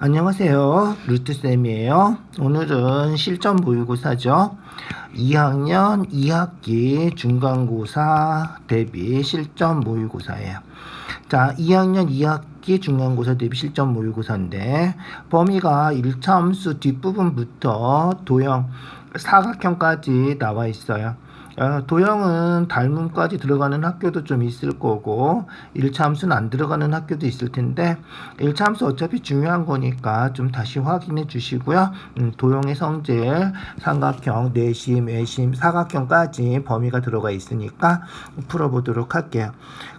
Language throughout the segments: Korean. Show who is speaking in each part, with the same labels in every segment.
Speaker 1: 안녕하세요. 루트쌤이에요. 오늘은 실전 모의고사죠. 2학년 2학기 중간고사 대비 실전 모의고사예요. 자, 2학년 2학기 중간고사 대비 실전 모의고사인데 범위가 1차 함수 뒷부분부터 도형 사각형까지 나와 있어요. 도형은 닮음까지 들어가는 학교도 좀 있을 거고 1차 함수는 안 들어가는 학교도 있을 텐데 1차 함수 어차피 중요한 거니까 좀 다시 확인해 주시고요. 도형의 성질, 삼각형, 내심, 외심, 사각형까지 범위가 들어가 있으니까 풀어보도록 할게요.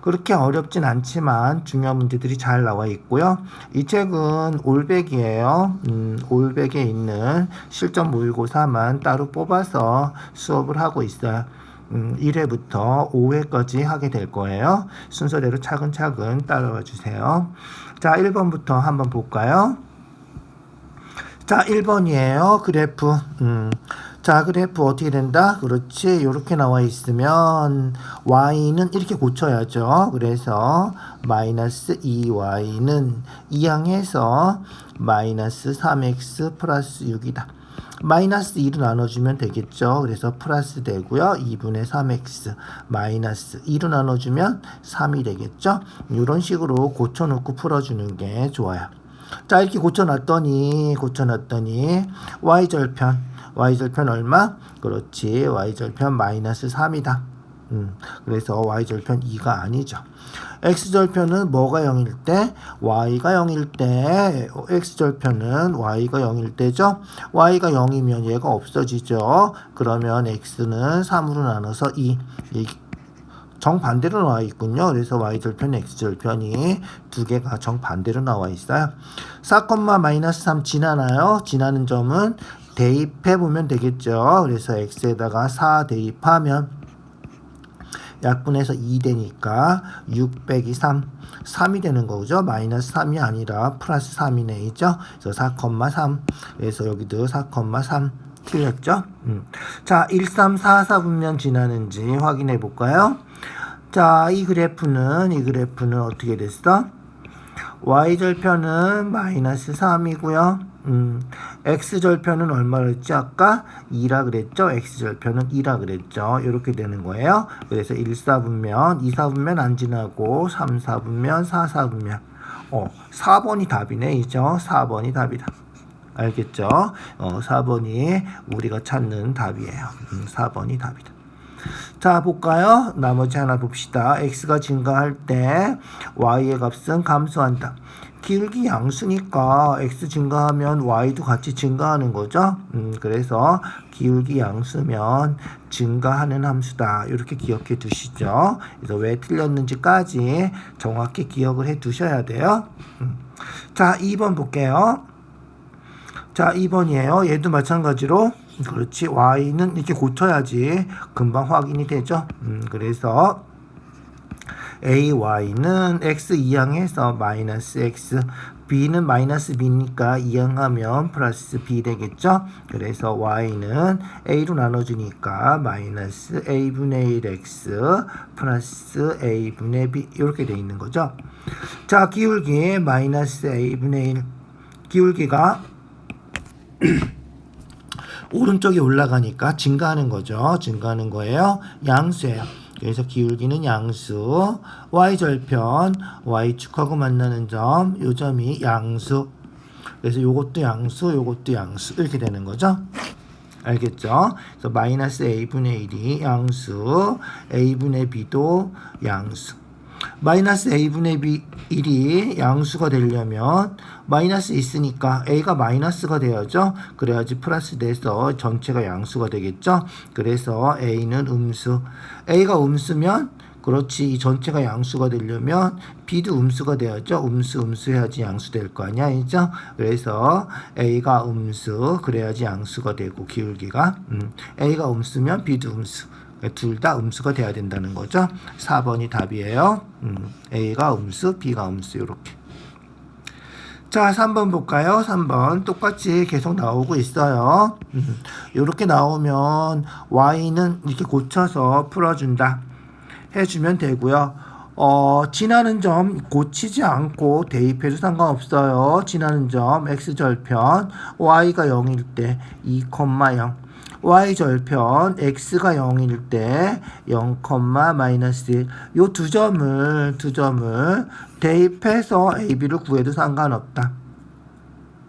Speaker 1: 그렇게 어렵진 않지만 중요한 문제들이 잘 나와 있고요. 이 책은 올백이에요. 올백에 있는 실전 모의고사만 따로 뽑아서 수업을 하고 있어요. 1회부터 5회까지 하게 될 거예요. 순서대로 차근차근 따라와 주세요. 자, 1번부터 한번 볼까요? 자, 1번이에요. 그래프. 자, 그래프 어떻게 된다? 그렇지. 이렇게 나와 있으면 y는 이렇게 고쳐야죠. 그래서 마이너스 2y는 2항에서 마이너스 3x 플러스 6이다. 마이너스 2로 나눠주면 되겠죠. 그래서 플러스 되고요. 2분의 3x 마이너스 2로 나눠주면 3이 되겠죠. 이런 식으로 고쳐놓고 풀어주는 게 좋아요. 자, 이렇게 고쳐놨더니 y절편 얼마? 그렇지. y절편 마이너스 3이다. 그래서 y절편 2가 아니죠. x절편은 뭐가 0일 때? y가 0일 때. x절편은 y가 0일 때죠. y가 0이면 얘가 없어지죠. 그러면 x는 3으로 나눠서 2. 정반대로 나와 있군요. 그래서 y절편, x절편이 두 개가 정반대로 나와 있어요. 4, 마이너스 3 지나나요? 지나는 점은 대입해 보면 되겠죠. 그래서 x에다가 4 대입하면 약분해서 2 되니까 6 빼기 3, 3이 되는 거죠. 마이너스 3이 아니라 플러스 3이네, 있죠. 그래서 4,3. 그래서 여기도 4,3 틀렸죠. 자, 1, 3, 4, 4분면 지나는지 확인해 볼까요? 자, 이 그래프는 어떻게 됐어? y절편은 마이너스 3이고요. x절편은 얼마를 했지? 아까 2라 그랬죠? x절편은 2라 그랬죠? 이렇게 되는 거예요. 그래서 1, 4분면, 2, 4분면 안 지나고 3, 4분면, 4, 4분면 4번이 답이네. 이죠? 4번이 답이다. 알겠죠? 4번이 우리가 찾는 답이에요. 4번이 답이다. 자, 볼까요? 나머지 하나 봅시다. x가 증가할 때 y의 값은 감소한다. 기울기 양수니까 x 증가하면 y도 같이 증가하는 거죠. 그래서 기울기 양수면 증가하는 함수다. 이렇게 기억해 두시죠. 그래서 왜 틀렸는지까지 정확히 기억을 해 두셔야 돼요. 자, 2번 볼게요. 자, 2번이에요. 얘도 마찬가지로 그렇지. y는 이렇게 고쳐야지 금방 확인이 되죠. 그래서 ay는 x 2항에서 마이너스 x, b는 마이너스 b니까 2항하면 플러스 b 되겠죠. 그래서 y는 a로 나눠주니까 마이너스 a분의 1x 플러스 a분의 b 이렇게 돼 있는 거죠. 자, 기울기 마이너스 a분의 1. 기울기가 오른쪽에 올라가니까 증가하는 거죠. 증가하는 거예요. 양수예요. 그래서 기울기는 양수, y절편, y축하고 만나는 점, 요 점이 양수. 그래서 요것도 양수, 요것도 양수 이렇게 되는 거죠. 알겠죠? 그래서 마이너스 a분의 1이 양수, a분의 b도 양수. 마이너스 a분의 1이 양수가 되려면 마이너스 있으니까 a가 마이너스가 돼야죠. 그래야지 플러스 돼서 전체가 양수가 되겠죠. 그래서 a는 음수. a가 음수면 그렇지. 이 전체가 양수가 되려면 b도 음수가 돼야죠. 음수 해야지 양수 될 거 아니야. 있죠? 그래서 a가 음수 그래야지 양수가 되고 기울기가 a가 음수면 b도 음수. 둘 다 음수가 돼야 된다는 거죠. 4번이 답이에요. A가 음수, B가 음수 이렇게. 자, 3번 볼까요? 3번 똑같이 계속 나오고 있어요. 이렇게 나오면 Y는 이렇게 고쳐서 풀어준다 해주면 되고요. 지나는 점 고치지 않고 대입해도 상관없어요. 지나는 점 x절편 y가 0일 때 2,0 y절편 x가 0일 때 0, 마이너스 1 요 두 점을 대입해서 ab를 구해도 상관없다.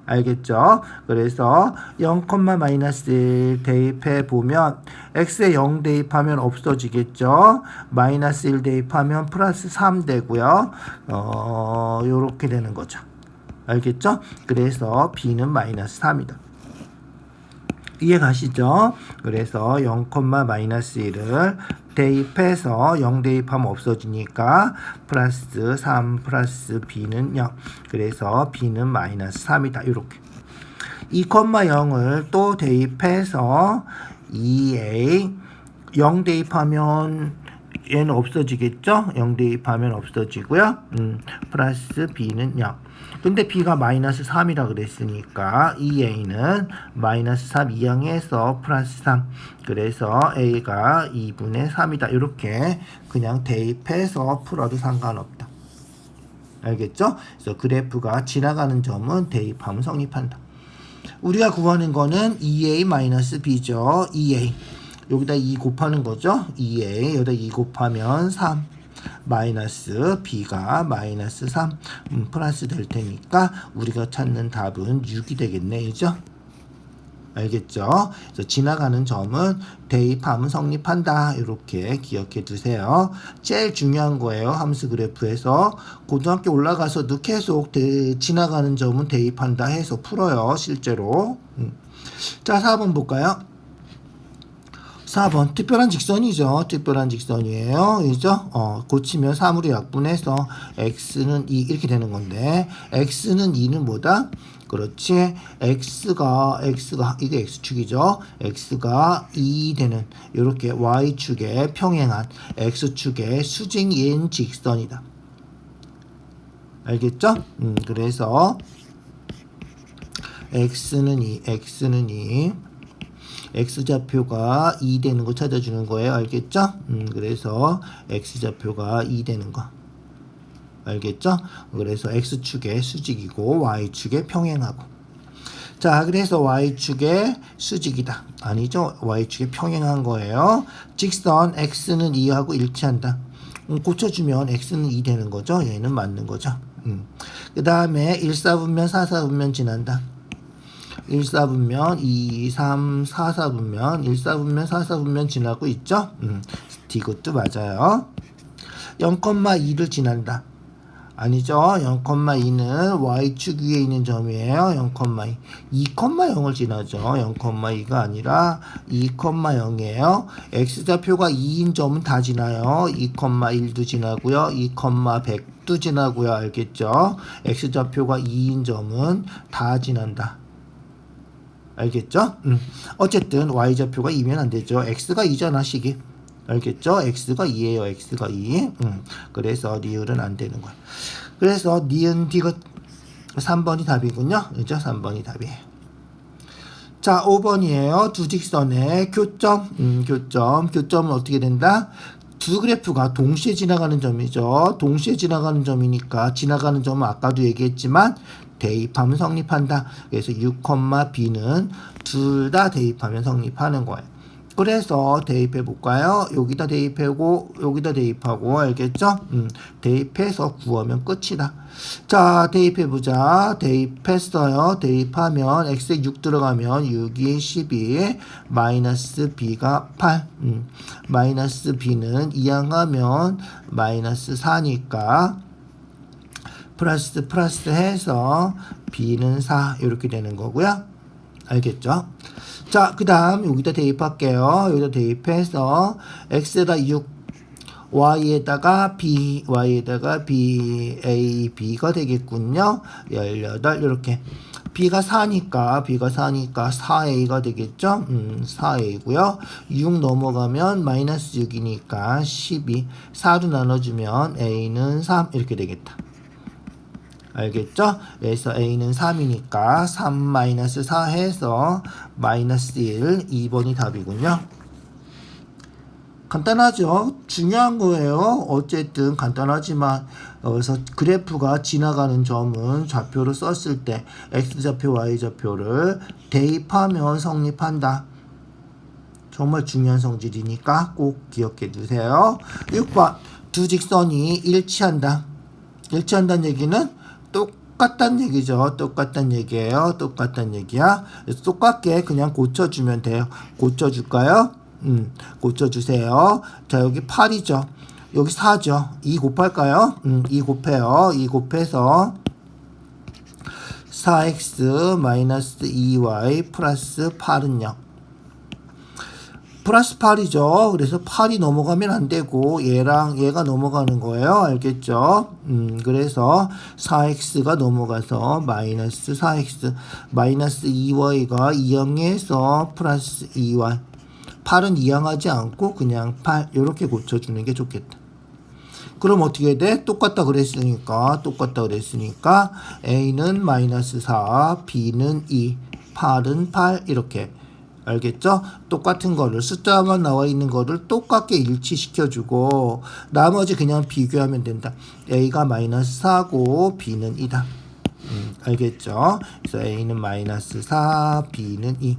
Speaker 1: 알겠죠? 그래서 0, 마이너스 1 대입해 보면 x에 0 대입하면 없어지겠죠? 마이너스 1 대입하면 플러스 3 되고요. 요렇게 되는 거죠. 알겠죠? 그래서 b는 마이너스 3이다. 이해 가시죠? 그래서 0, 마이너스 1을 대입해서 0 대입하면 없어지니까 플러스 3 플러스 b는 0. 그래서 b는 마이너스 3이다. 이렇게 2, 0을 또 대입해서 2a 0 대입하면 얘는 없어지겠죠? 0 대입하면 없어지고요. 플러스 b는 0. 근데 b가 마이너스 3이라 그랬으니까 이 a는 마이너스 3 이항해서 플러스 3. 그래서 a가 2분의 3이다. 이렇게 그냥 대입해서 풀어도 상관없다. 알겠죠? 그래서 그래프가 지나가는 점은 대입하면 성립한다. 우리가 구하는 거는 2a-b죠. 2a. 여기다 2 곱하는 거죠. 2a. 여기다 2 곱하면 3. 마이너스 b가 마이너스 3 플러스 될 테니까 우리가 찾는 답은 6이 되겠네. 이죠? 알겠죠? 그래서 지나가는 점은 대입하면 성립한다. 이렇게 기억해 두세요. 제일 중요한 거예요. 함수 그래프에서 고등학교 올라가서도 계속 지나가는 점은 대입한다 해서 풀어요. 실제로. 자, 4번 볼까요? 4번 특별한 직선이죠. 특별한 직선이에요. 그죠? 고치면 3으로 약분해서 x는 2 이렇게 되는 건데 x는 2는 뭐다? 그렇지. x가 이게 x축이죠. x가 2 되는 이렇게 y축에 평행한 x축의 수직인 직선이다. 알겠죠? 그래서 x는 2 x좌표가 2 되는 거 찾아주는 거예요. 알겠죠? 그래서 x좌표가 2 되는 거. 알겠죠? 그래서 x축의 수직이고 y축의 평행하고. 자, 그래서 y축의 수직이다. 아니죠? y축의 평행한 거예요. 직선 x는 2하고 일치한다. 고쳐주면 x는 2 되는 거죠. 얘는 맞는 거죠. 그 다음에 1사분면 4사분면 지난다. 1사분면 2, 3, 4사분면 1사분면 4사분면 지나고 있죠? 이것도 맞아요. 0,2를 지난다. 아니죠. 0,2는 y축 위에 있는 점이에요. 0,2. 2,0을 지나죠. 0,2가 아니라 2,0이에요. x좌표가 2인 점은 다 지나요. 2,1도 지나고요. 2,100도 지나고요. 알겠죠? x좌표가 2인 점은 다 지난다. 알겠죠? 어쨌든 y좌표가 2면 안 되죠. x가 2잖아, 식이. 알겠죠? x가 2예요. x가 2. 그래서 리을은 안 되는 거야. 그래서 니은 디귿 3번이 답이군요. 그죠? 3번이 답이에요. 자, 5번이에요. 두 직선의 교점. 교점은 어떻게 된다? 두 그래프가 동시에 지나가는 점이죠. 동시에 지나가는 점이니까 지나가는 점은 아까도 얘기했지만 대입하면 성립한다. 그래서 6, b는 둘 다 대입하면 성립하는 거예요. 그래서 대입해 볼까요? 여기다 대입하고 여기다 대입하고. 알겠죠? 대입해서 구하면 끝이다. 자, 대입해 보자. 대입했어요. 대입하면 x에 6 들어가면 6이 12 마이너스 b가 8 마이너스 b는 이항하면 마이너스 4니까 플러스 해서 b는 4 이렇게 되는 거고요. 알겠죠? 자, 그 다음 여기다 대입할게요. 여기다 대입해서 x에다 6 y에다가 b a b가 되겠군요. 18 이렇게 b가 4니까 4a가 되겠죠. 4a고요. 6 넘어가면 마이너스 6이니까 12 4로 나눠주면 a는 3 이렇게 되겠다. 알겠죠? 그래서 a는 3이니까 3-4 해서 마이너스 1 2번이 답이군요. 간단하죠. 중요한 거예요. 어쨌든 간단하지만 그래서 그래프가 지나가는 점은 좌표를 썼을 때 x좌표, y좌표를 대입하면 성립한다. 정말 중요한 성질이니까 꼭 기억해 두세요. 6번 두 직선이 일치한다. 일치한다는 얘기는 똑같다는 얘기죠. 똑같다는 얘기예요. 똑같다는 얘기야. 그래서 똑같게 그냥 고쳐주면 돼요. 고쳐줄까요? 고쳐주세요. 자, 여기 8이죠. 여기 4죠. 2 곱할까요? 2 곱해요. 2 곱해서 4x 마이너스 2y 플러스 8은요. 플러스 8이죠. 그래서 8이 넘어가면 안 되고 얘랑 얘가 넘어가는 거예요. 알겠죠? 그래서 4x가 넘어가서 마이너스 4x 마이너스 2y가 2항에서 플러스 2y 8은 이항하지 않고 그냥 8 이렇게 고쳐주는 게 좋겠다. 그럼 어떻게 돼? 똑같다 그랬으니까 a는 마이너스 4 b는 2 8은 8 이렇게 알겠죠? 똑같은 거를 숫자만 나와 있는 거를 똑같게 일치시켜주고 나머지 그냥 비교하면 된다. a가 마이너스 4고 b는 2다. 알겠죠? 그래서 a는 마이너스 4 b는 2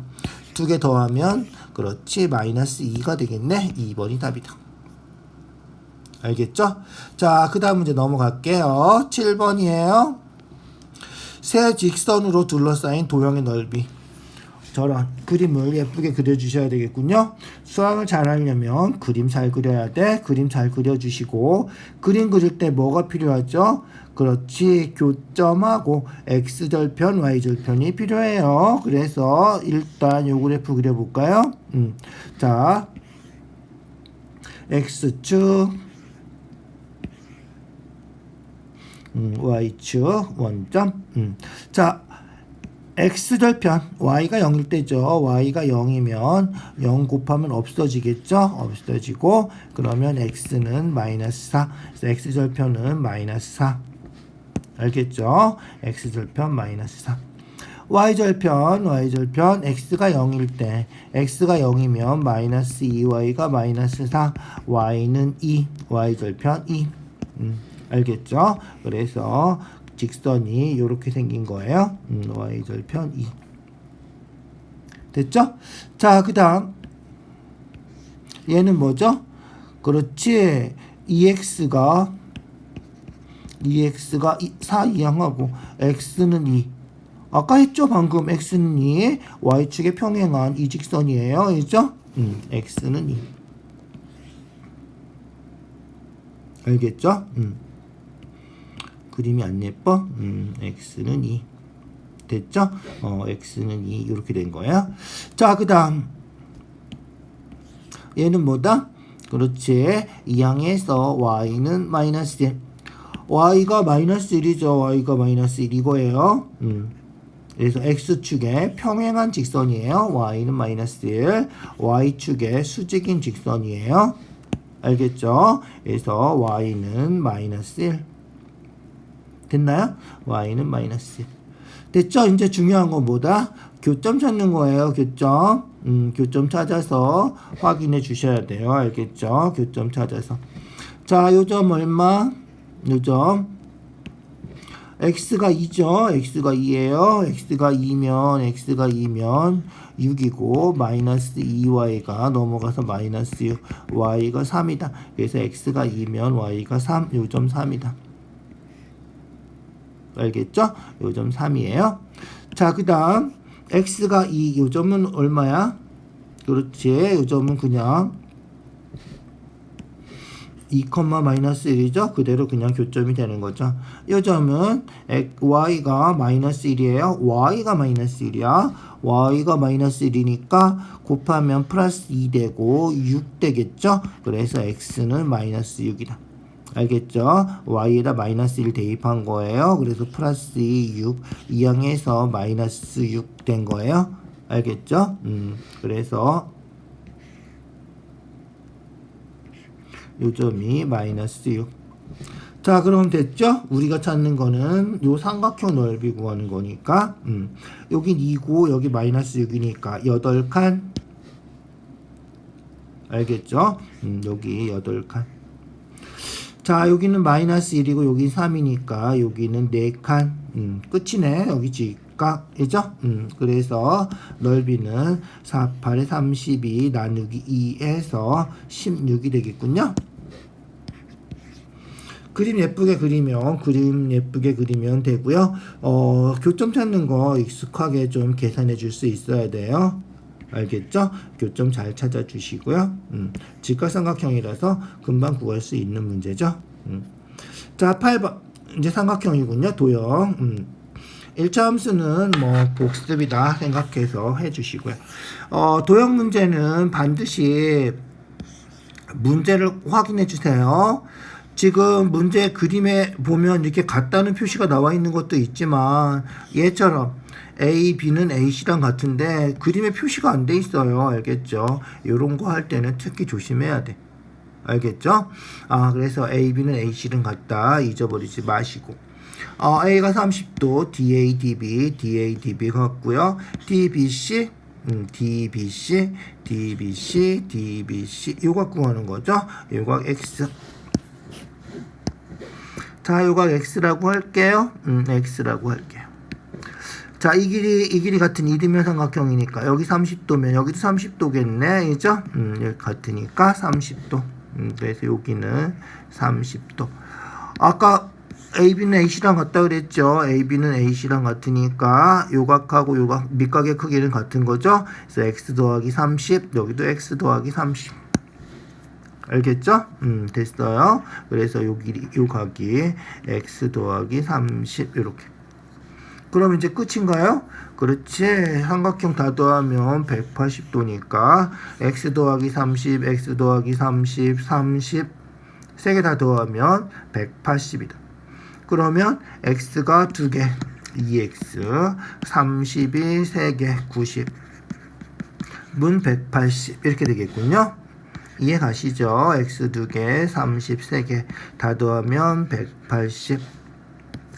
Speaker 1: 두 개 더하면 그렇지 마이너스 2가 되겠네. 2번이 답이다. 알겠죠? 자, 그 다음 문제 넘어갈게요. 7번이에요. 세 직선으로 둘러싸인 도형의 넓이. 저런 그림을 예쁘게 그려주셔야 되겠군요. 수학을 잘 하려면 그림 잘 그려야 돼. 그림 잘 그려주시고 그림 그릴 때 뭐가 필요하죠? 그렇지, 교점하고 x절편, y절편이 필요해요. 그래서 일단 요 그래프 그려볼까요? 자, x축, y축, 원점. 자, x절편 y가 0일 때죠. y가 0이면 0 곱하면 없어지겠죠. 없어지고 그러면 x는 마이너스 4. 그래서 x절편은 마이너스 4. 알겠죠? x절편 마이너스 4. y절편 x가 0일 때 x가 0이면 마이너스 2y가 마이너스 4. y는 2. y절편 2. 알겠죠? 그래서 직선이 이렇게 생긴 거예요. y절편 2. 됐죠? 자, 그 다음 얘는 뭐죠? 그렇지, EX가 4 이항하고 x는 2. 아까 했죠? 방금 x는 2, y축에 평행한 이 직선이에요. 그죠? x는 2. 알겠죠? 그림이 안 예뻐? x는 2. 됐죠? x는 2 이렇게 된 거예요. 자, 그 다음 얘는 뭐다? 그렇지, 이항에서 y는 마이너스 1. y가 마이너스 1이죠. y가 마이너스 1 이거예요. 그래서 x축에 평행한 직선이에요. y는 마이너스 1. y축에 수직인 직선이에요. 알겠죠? 그래서 y는 마이너스 1. 됐나요? y는 마이너스 1. 됐죠? 이제 중요한 건 뭐다? 교점 찾는 거예요. 교점. 교점 찾아서 확인해 주셔야 돼요. 알겠죠? 교점 찾아서. 자, 요점 얼마? 요점 x가 2죠. x가 2예요. x가 2면 6이고 마이너스 2y가 넘어가서 마이너스 6, y가 3이다. 그래서 x가 2면 y가 3, 요점 3이다. 알겠죠? 요점 3이에요. 자, 그 다음 x가 2, 요점은 얼마야? 그렇지, 요점은 그냥 2, 마이너스 1이죠. 그대로 그냥 교점이 되는 거죠. 요점은 y가 마이너스 1이에요. y가 마이너스 1이야. y가 마이너스 1이니까 곱하면 플러스 2 되고 6 되겠죠. 그래서 x는 마이너스 6이다. 알겠죠? y에다 마이너스 1 대입한 거예요. 그래서 플러스 2, 6, 이항에서 마이너스 6 된 거예요. 알겠죠? 그래서 요점이 마이너스 6. 자, 그럼 됐죠? 우리가 찾는 거는 요 삼각형 넓이 구하는 거니까 여긴 2고 여기 마이너스 6이니까 8칸 알겠죠? 여기 8칸. 자, 여기는 마이너스 1이고 여기 3이니까 여기는 4칸. 끝이네. 여기 직각이죠? 그래서 넓이는 4, 8에 32 나누기 2에서 16이 되겠군요. 그림 예쁘게 그리면 되고요. 교점 찾는 거 익숙하게 좀 계산해 줄 수 있어야 돼요. 알겠죠? 교점 잘 찾아주시고요. 직각삼각형이라서 금방 구할 수 있는 문제죠. 자, 8번. 이제 삼각형이군요. 도형. 1차 함수는 뭐 복습이다 생각해서 해주시고요. 도형 문제는 반드시 문제를 확인해 주세요. 지금 문제 그림에 보면 이렇게 같다는 표시가 나와 있는 것도 있지만 얘처럼 A, B는 AC랑 같은데 그림에 표시가 안 돼 있어요. 알겠죠? 이런 거 할 때는 특히 조심해야 돼. 알겠죠? 그래서 A, B는 AC랑 같다. 잊어버리지 마시고. A가 30도, DA, DB, DA, DB 같고요. DBC, DBC, DBC, DBC 요각 구하는 거죠. 요각 X. 자, 요각 X라고 할게요. X라고 할게요. 자, 이 길이 같은 이등변 삼각형이니까 여기 30도면 여기도 30도겠네. 그죠? 여기 같으니까 30도. 그래서 여기는 30도. 아까 AB는 AC랑 같다 그랬죠. AB는 AC랑 같으니까 요각하고 요각 밑각의 크기는 같은 거죠. 그래서 X 더하기 30, 여기도 X 더하기 30. 알겠죠? 됐어요. 그래서 요 각이 X 더하기 30 이렇게. 그럼 이제 끝인가요? 그렇지. 삼각형 다 더하면 180도니까 X 더하기 30, X 더하기 30, 30 세 개 다 더하면 180이다. 그러면 X가 2개, 2X, 30이 3개, 90, 문 180 이렇게 되겠군요. 이해 가시죠? X 2개, 30 3개 다 더하면 180.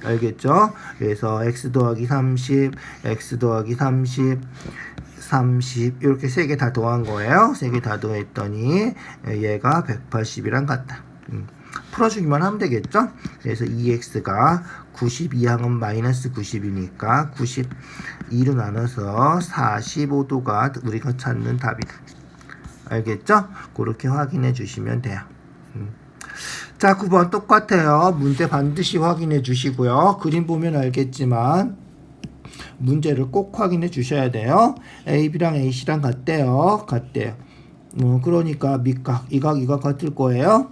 Speaker 1: 알겠죠? 그래서 X 더하기 30, X 더하기 30, 30 이렇게 3개 다 더한 거예요. 3개 다 더했더니 얘가 180이랑 같다. 풀어주기만 하면 되겠죠? 그래서 2x가 90 이항은 마이너스 90이니까 92로 나눠서 45도가 우리가 찾는 답이다. 알겠죠? 그렇게 확인해 주시면 돼요. 자, 9번 똑같아요. 문제 반드시 확인해 주시고요. 그림 보면 알겠지만 문제를 꼭 확인해 주셔야 돼요. AB랑 AC랑 같대요. 그러니까 밑각, 이각 같을 거예요.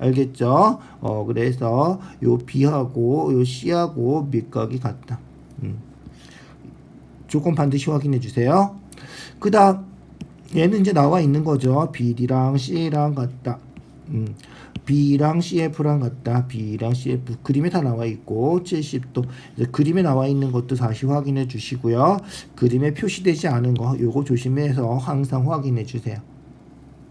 Speaker 1: 알겠죠? 그래서 요 B하고 요 C하고 밑각이 같다. 조건 반드시 확인해 주세요. 그 다음 얘는 이제 나와 있는 거죠. BD랑 C랑 같다. B랑 CF랑 같다. B랑 CF 그림에 다 나와 있고 70도. 이제 그림에 나와 있는 것도 다시 확인해 주시고요. 그림에 표시되지 않은 거 요거 조심해서 항상 확인해 주세요.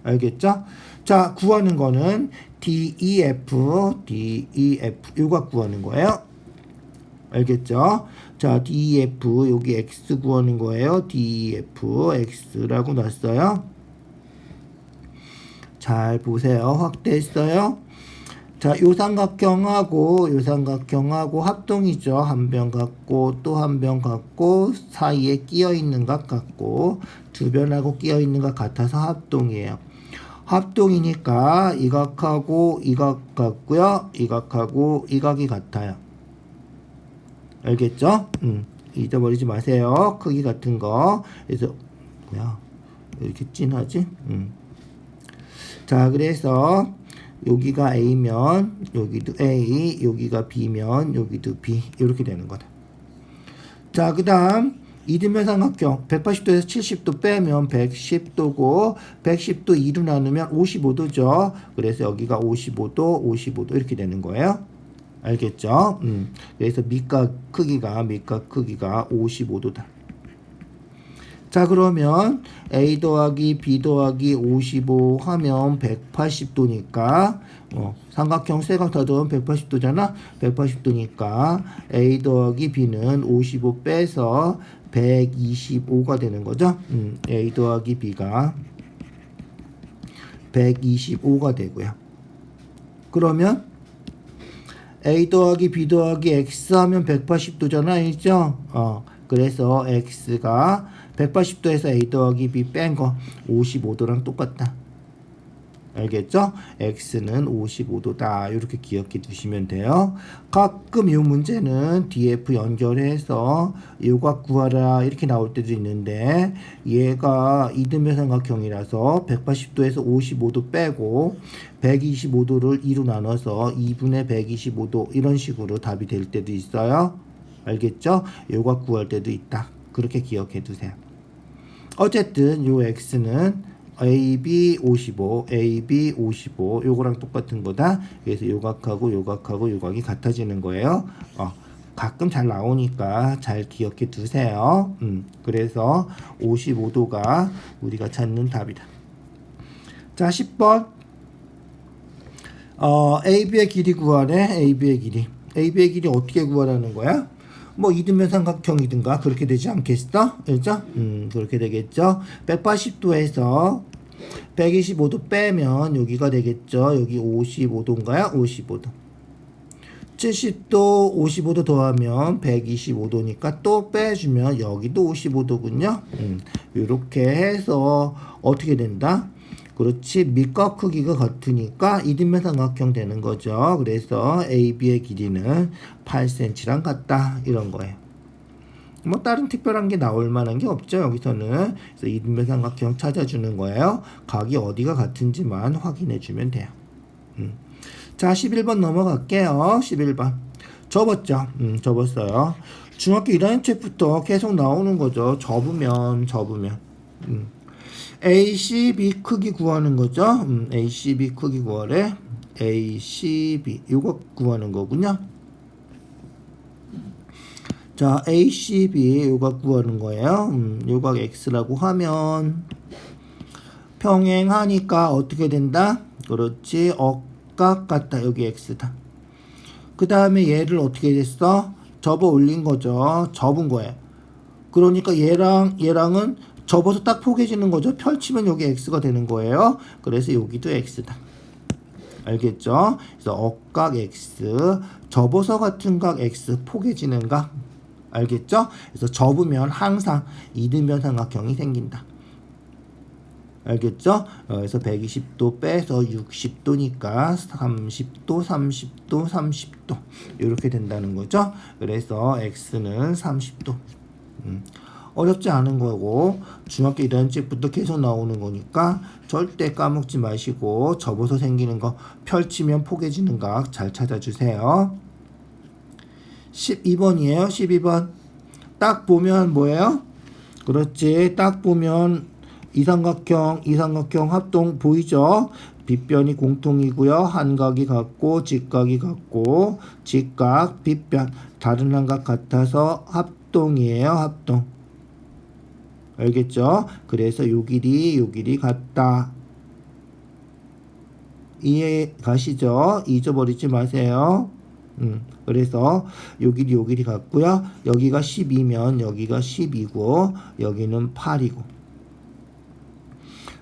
Speaker 1: 알겠죠? 자, 구하는 거는 DEF 요각 구하는 거예요. 알겠죠? 자, DEF 여기 X 구하는 거예요. DEF X라고 놨어요. 잘 보세요. 확대했어요. 자, 요 삼각형하고 합동이죠. 한 변 같고 또 한 변 같고 사이에 끼어 있는 것 같고 두 변하고 끼어 있는 것 같아서 합동이에요. 합동이니까 이 각하고 이 각 같고요. 이 각하고 이 각이 같아요. 알겠죠? 잊어버리지 마세요. 크기 같은 거. 그래서 뭐야? 왜 이렇게 진하지? 자, 그래서 여기가 A면 여기도 A, 여기가 B면 여기도 B 이렇게 되는 거다. 자, 그 다음 이등변 삼각형 180도에서 70도 빼면 110도고 110도 2로 나누면 55도죠. 그래서 여기가 55도 이렇게 되는 거예요. 알겠죠? 그래서 밑각 크기가 55도다. 자, 그러면 A 더하기 B 더하기 55 하면 180도니까 삼각형 세 각 다 더하면 180도잖아. 180도니까 A 더하기 B는 55 빼서 125가 되는 거죠. A 더하기 B가 125가 되고요. 그러면 A 더하기 B 더하기 X 하면 180도잖아, 있죠? 그래서 X가 180도에서 A 더하기 B 뺀 거 55도랑 똑같다. 알겠죠? X는 55도다. 이렇게 기억해 두시면 돼요. 가끔 이 문제는 DF 연결해서 요각 구하라 이렇게 나올 때도 있는데 얘가 이등변 삼각형이라서 180도에서 55도 빼고 125도를 2로 나눠서 2분의 125도 이런 식으로 답이 될 때도 있어요. 알겠죠? 요각 구할 때도 있다. 그렇게 기억해 두세요. 어쨌든 요 X는 AB 55, AB 55 요거랑 똑같은 거다. 그래서 요각하고 요각하고 요각이 같아지는 거예요. 가끔 잘 나오니까 잘 기억해 두세요. 그래서 55도가 우리가 찾는 답이다. 자, 10번. AB의 길이 구하래. AB의 길이. AB의 길이 어떻게 구하라는 거야? 뭐 이등변 삼각형이든가 그렇게 되지 않겠어? 그렇죠? 그렇게 되겠죠. 180도에서 125도 빼면 여기가 되겠죠. 여기 55도인가요? 55도. 70도 55도 더하면 125도니까 또 빼주면 여기도 55도군요. 이렇게 해서 어떻게 된다? 그렇지, 밑과 크기가 같으니까 이등변 삼각형 되는 거죠. 그래서 AB의 길이는 8cm랑 같다 이런 거예요. 뭐 다른 특별한 게 나올 만한 게 없죠. 여기서는 그래서 이등변 삼각형 찾아주는 거예요. 각이 어디가 같은지만 확인해 주면 돼요. 자, 11번 넘어갈게요. 11번 접었죠. 접었어요. 중학교 1학년 책부터 계속 나오는 거죠. 접으면 ACB 크기 구하는 거죠. ACB 크기 구하래. ACB 이거 구하는 거군요. 자, ACB 요각 구하는 거예요. 요각 X라고 하면 평행하니까 어떻게 된다? 그렇지, 억각 같다. 여기 X다. 그 다음에 얘를 어떻게 됐어? 접어 올린 거죠. 접은 거예요. 그러니까 얘랑은 접어서 딱 포개지는 거죠. 펼치면 여기 X가 되는 거예요. 그래서 여기도 X다. 알겠죠? 그래서 억각 X, 접어서 같은 각 X, 포개지는 각. 알겠죠? 그래서 접으면 항상 이등변 삼각형이 생긴다. 알겠죠? 그래서 120도 빼서 60도니까 30도, 30도, 30도 이렇게 된다는 거죠. 그래서 X는 30도. 어렵지 않은 거고 중학교 1학년부터 계속 나오는 거니까 절대 까먹지 마시고 접어서 생기는 거, 펼치면 포개지는 각 잘 찾아주세요. 12번이에요. 12번 딱 보면 뭐예요? 그렇지, 딱 보면 이삼각형 합동 보이죠? 빗변이 공통이고요. 한각이 같고 직각이 같고 직각, 빗변 다른 한각 같아서 합동이에요. 합동. 알겠죠? 그래서 요 길이 같다. 이해 가시죠? 잊어버리지 마세요. 그래서 요 길이 같고요. 여기가 12면 여기가 12고 여기는 8이고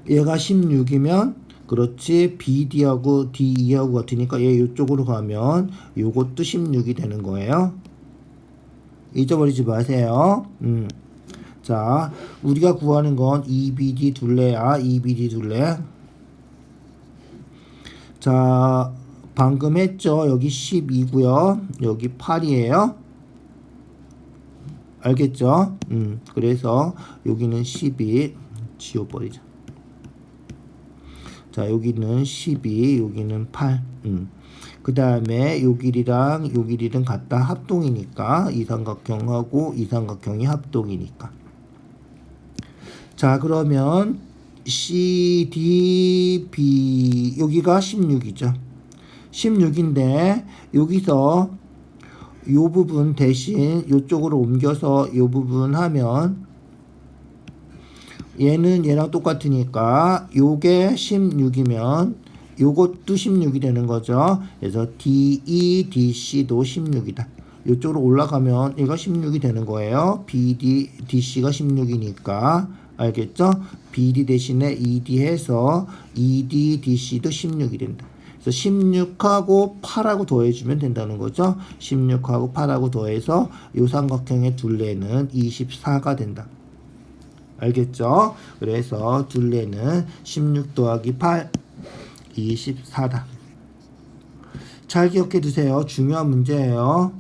Speaker 1: 얘가 16이면 그렇지, BD하고 DE하고 같으니까 얘 이쪽으로 가면 요것도 16이 되는 거예요. 잊어버리지 마세요. 자, 우리가 구하는 건 EBD 둘레야. EBD 둘레. 자, 방금 했죠. 여기 12고요. 여기 8이에요. 알겠죠? 그래서 여기는 12 지워버리자. 자, 여기는 12, 여기는 8. 그 다음에 요 길이랑 요 길이는 같다. 합동이니까 이 삼각형하고 이 삼각형이 합동이니까. 자, 그러면 CDB 여기가 16이죠. 16인데 여기서 요 부분 대신 요쪽으로 옮겨서 요 부분 하면 얘는 얘랑 똑같으니까 요게 16이면 요것도 16이 되는 거죠. 그래서 DE, DC도 16이다. 요쪽으로 올라가면 얘가 16이 되는 거예요. BD, DC가 16이니까. 알겠죠? BD 대신에 ED 해서 ED, DC도 16이 된다. 그래서 16하고 8하고 더해주면 된다는 거죠. 16하고 8하고 더해서 요 삼각형의 둘레는 24가 된다. 알겠죠? 그래서 둘레는 16 더하기 8, 24다. 잘 기억해 두세요. 중요한 문제예요.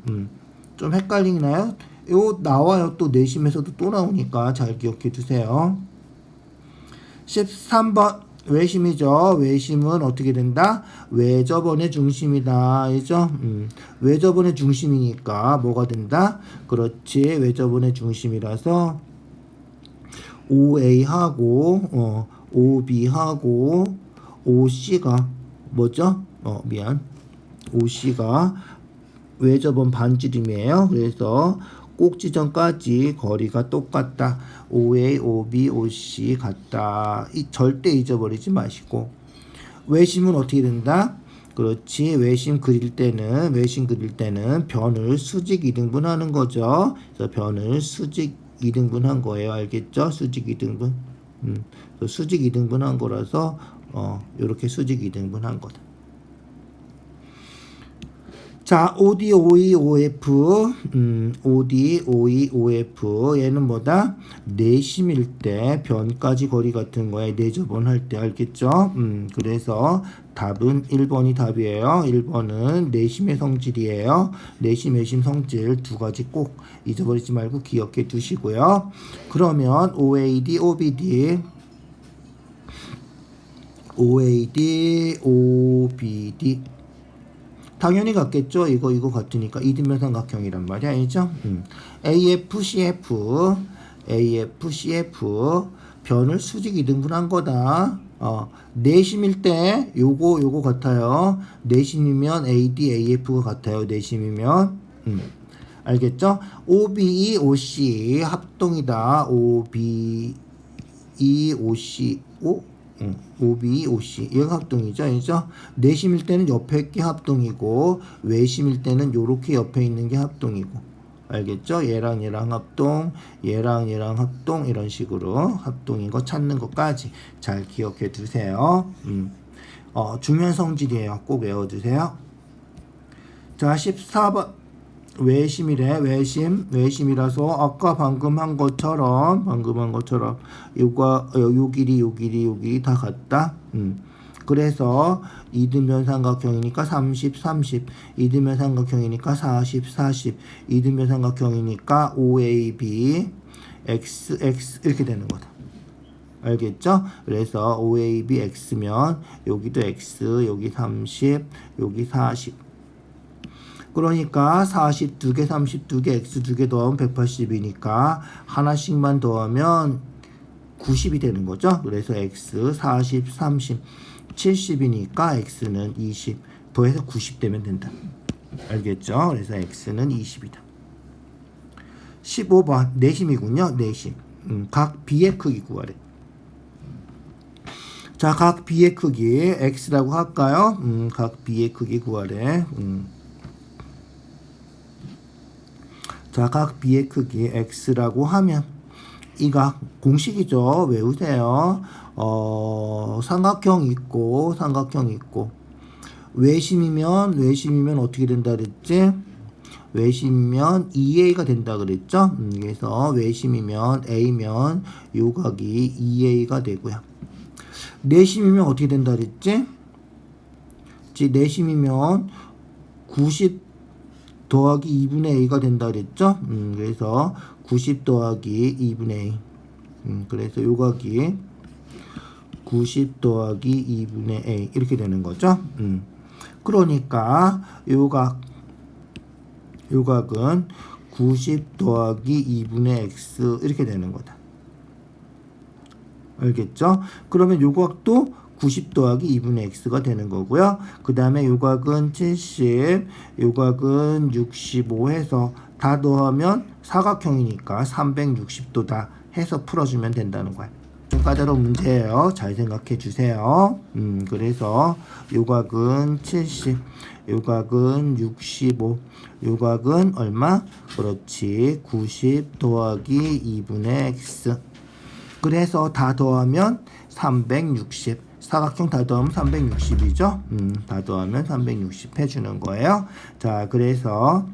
Speaker 1: 좀 헷갈리나요? 요 나와요. 또 내심에서도 또 나오니까 잘 기억해 두세요. 13번 외심이죠. 외심은 어떻게 된다? 외접원의 중심이다. 알죠? 외접원의 중심이니까 뭐가 된다? 그렇지. 외접원의 중심이라서 OA하고 OB하고 OC가 뭐죠? OC가 외접원 반지름이에요. 그래서 꼭지점까지 거리가 똑같다. OA, OB, OC 같다. 절대 잊어버리지 마시고. 외심은 어떻게 된다? 그렇지. 외심 그릴 때는 변을 수직 이등분하는 거죠. 그래서 변을 수직 이등분한 거예요. 알겠죠? 수직 이등분. 수직 이등분한 거라서 이렇게 수직 이등분한 거다. 자, OD, OE, OF, OD, OE, OF 얘는 뭐다? 내심일 때 변까지 거리 같은 거에 내접원 할 때 알겠죠? 그래서 답은 1번이 답이에요. 1번은 내심의 성질이에요. 내심, 외심 성질 두 가지 꼭 잊어버리지 말고 기억해 두시고요. 그러면 OAD, OBD, OBD 당연히 같겠죠. 이거 같으니까 이등변 삼각형이란 말이야. 알죠? AF, CF 변을 수직 이등분한 거다. 내심일 때 요거 같아요. 내심이면 AD, AF가 같아요. 내심이면 알겠죠? OBE, OC 합동이다. OBE, OC OB, OC 얘가 합동이죠. 알죠? 내심일 때는 옆에 게 합동이고 외심일 때는 요렇게 옆에 있는 게 합동이고 알겠죠? 얘랑 합동, 얘랑 합동 이런 식으로 합동인 거 찾는 것까지 잘 기억해 두세요. 중요한 성질이에요. 꼭 외워두세요. 자, 14번 외심이래. 외심이라서 아까 방금 한 것처럼 요 길이 다 같다. 그래서 이등변 삼각형이니까 30 이등변 삼각형이니까 40 이등변 삼각형이니까 OAB X 이렇게 되는 거다. 알겠죠? 그래서 OAB X면 여기도 X, 여기 30, 여기 40. 그러니까 40 2개, 30 2개, X 2개 더하면 180이니까 하나씩만 더하면 90이 되는 거죠. 그래서 X 40, 30, 70이니까 X는 20 더해서 90 되면 된다. 알겠죠? 그래서 X는 20이다. 15번 내심이군요. 내심. 각 B의 크기 구하래. 자, 각 B의 크기 X라고 할까요? 각 B의 크기 구하래. 자, 각 B의 크기 X라고 하면 이 각 공식이죠. 외우세요. 삼각형 있고 외심이면 어떻게 된다 그랬지? 외심이면 2A가 된다 그랬죠? 그래서 외심이면 A면 요 각이 2A가 되고요. 내심이면 어떻게 된다 그랬지? 내심이면 90 더하기 2분의 A가 된다 그랬죠? 그래서 90 더하기 2분의 A. 그래서 요각이 90 더하기 2분의 A 이렇게 되는 거죠. 그러니까 요각은 90 더하기 2분의 X 이렇게 되는 거다. 알겠죠? 그러면 요각도 90 더하기 2분의 X가 되는 거고요. 그 다음에 요각은 70, 요각은 65 해서 다 더하면 사각형이니까 360도다 해서 풀어주면 된다는 거야. 좀 까다로운 문제예요. 잘 생각해 주세요. 그래서 요각은 70, 요각은 65, 요각은 얼마? 그렇지. 90 더하기 2분의 X. 그래서 다 더하면 360. 사각형 다 더하면 360이죠. 다 더하면 360 해주는 거예요. 자, 그래서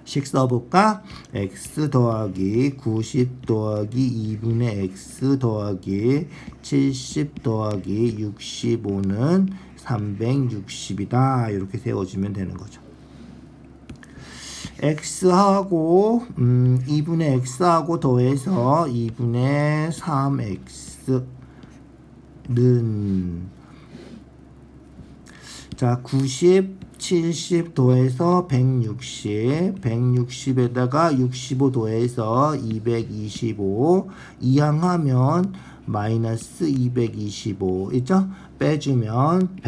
Speaker 1: 식 써볼까? x 더하기 90 더하기 2분의 x 더하기 70 더하기 65는 360이다. 이렇게 세워주면 되는 거죠. x하고 2분의 x하고 더해서 2분의 3x는 자 90 70 더해서 160 160에다가 65 더해서 225 이항하면 마이너스 225 있죠? 빼주면